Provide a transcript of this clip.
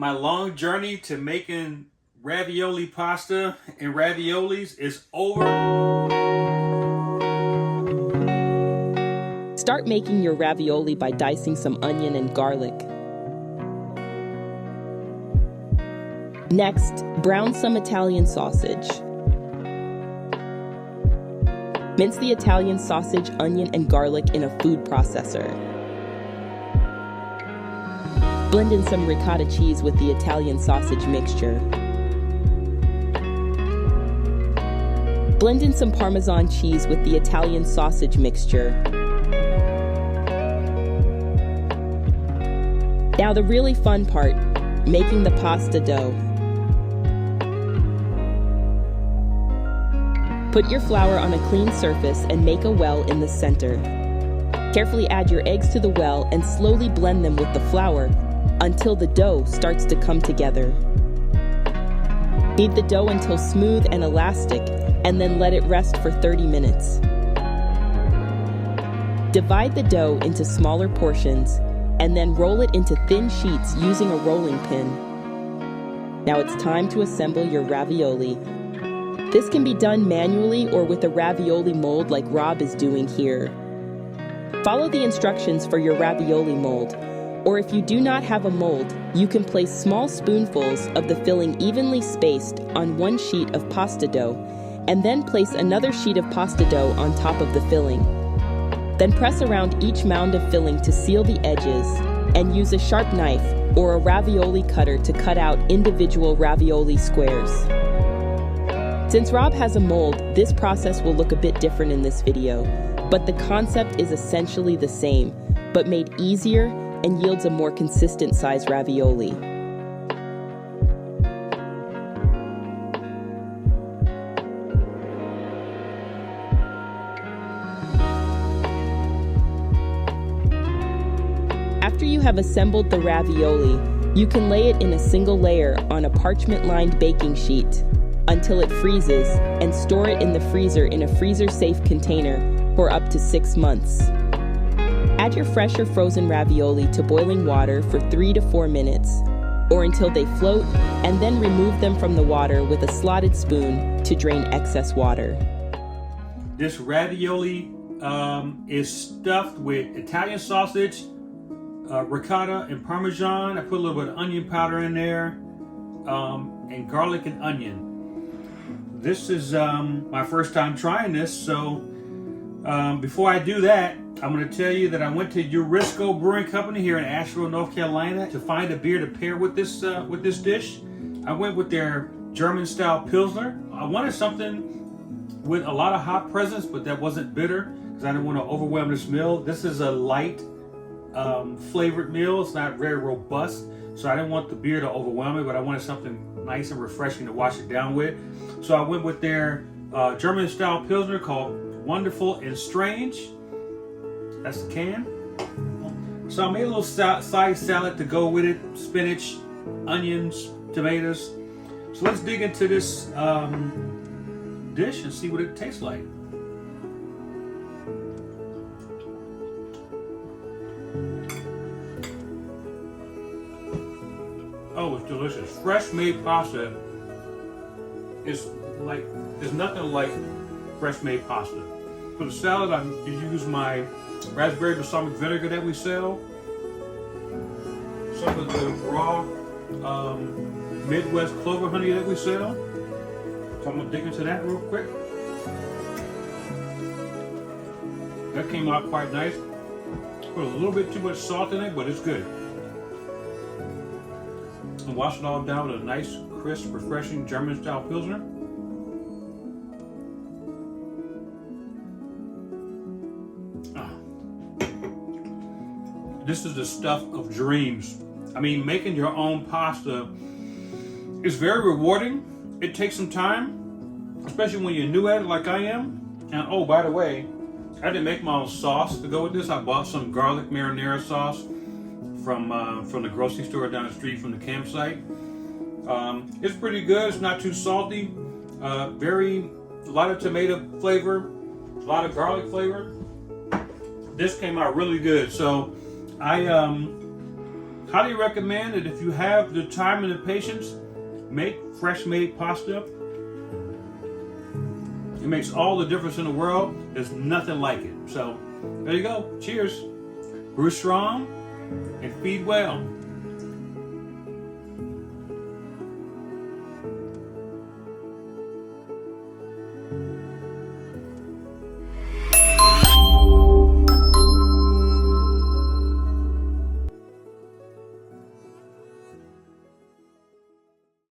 My long journey to making ravioli pasta and raviolis is over. Start making your ravioli by dicing some onion and garlic. Next, brown some Italian sausage. Mince the Italian sausage, onion, and garlic in a food processor. Blend in some ricotta cheese with the Italian sausage mixture. Blend in some Parmesan cheese with the Italian sausage mixture. Now the really fun part, making the pasta dough. Put your flour on a clean surface and make a well in the center. Carefully add your eggs to the well and slowly blend them with the flour until the dough starts to come together. Knead the dough until smooth and elastic, and then let it rest for 30 minutes. Divide the dough into smaller portions, and then roll it into thin sheets using a rolling pin. Now it's time to assemble your ravioli. This can be done manually or with a ravioli mold like Rob is doing here. Follow the instructions for your ravioli mold. Or if you do not have a mold, you can place small spoonfuls of the filling evenly spaced on one sheet of pasta dough, and then place another sheet of pasta dough on top of the filling. Then press around each mound of filling to seal the edges, and use a sharp knife or a ravioli cutter to cut out individual ravioli squares. Since Rob has a mold, this process will look a bit different in this video, but the concept is essentially the same, but made easier and yields a more consistent size ravioli. After you have assembled the ravioli, you can lay it in a single layer on a parchment-lined baking sheet until it freezes and store it in the freezer in a freezer-safe container for up to 6 months. Add your fresh or frozen ravioli to boiling water for 3 to 4 minutes, or until they float, and then remove them from the water with a slotted spoon to drain excess water. This ravioli is stuffed with Italian sausage, ricotta, and Parmesan. I put a little bit of onion powder in there, and garlic and onion. This is my first time trying this, so before I do that, I'm going to tell you that I went to Urisco Brewing Company here in Asheville, North Carolina, to find a beer to pair with this dish. I went with their German-style Pilsner. I wanted something with a lot of hop presence, but that wasn't bitter because I didn't want to overwhelm this meal. This is a light flavored meal. It's not very robust, so I didn't want the beer to overwhelm it, but I wanted something nice and refreshing to wash it down with. So I went with their German-style Pilsner called Wonderful and Strange. That's the can. So I made a little side salad to go with it. Spinach, onions, tomatoes. So let's dig into this dish and see what it tastes like. Oh, it's delicious. Fresh made pasta is like, there's nothing like fresh made pasta. For the salad, I use my raspberry balsamic vinegar that we sell. Some of the raw Midwest clover honey that we sell. So I'm gonna dig into that real quick. That came out quite nice. Put a little bit too much salt in it, but it's good. And wash it all down with a nice, crisp, refreshing German-style Pilsner. This is the stuff of dreams. I mean, making your own pasta is very rewarding. It takes some time, especially when you're new at it like I am. And oh, by the way, I didn't make my own sauce to go with this. I bought some garlic marinara sauce from the grocery store down the street from the campsite. It's pretty good. It's not too salty. A lot of tomato flavor, a lot of garlic flavor. This came out really good. So I highly recommend that if you have the time and the patience, make fresh made pasta. It makes all the difference in the world. There's nothing like it. So there you go. Cheers. Brew strong and feed well.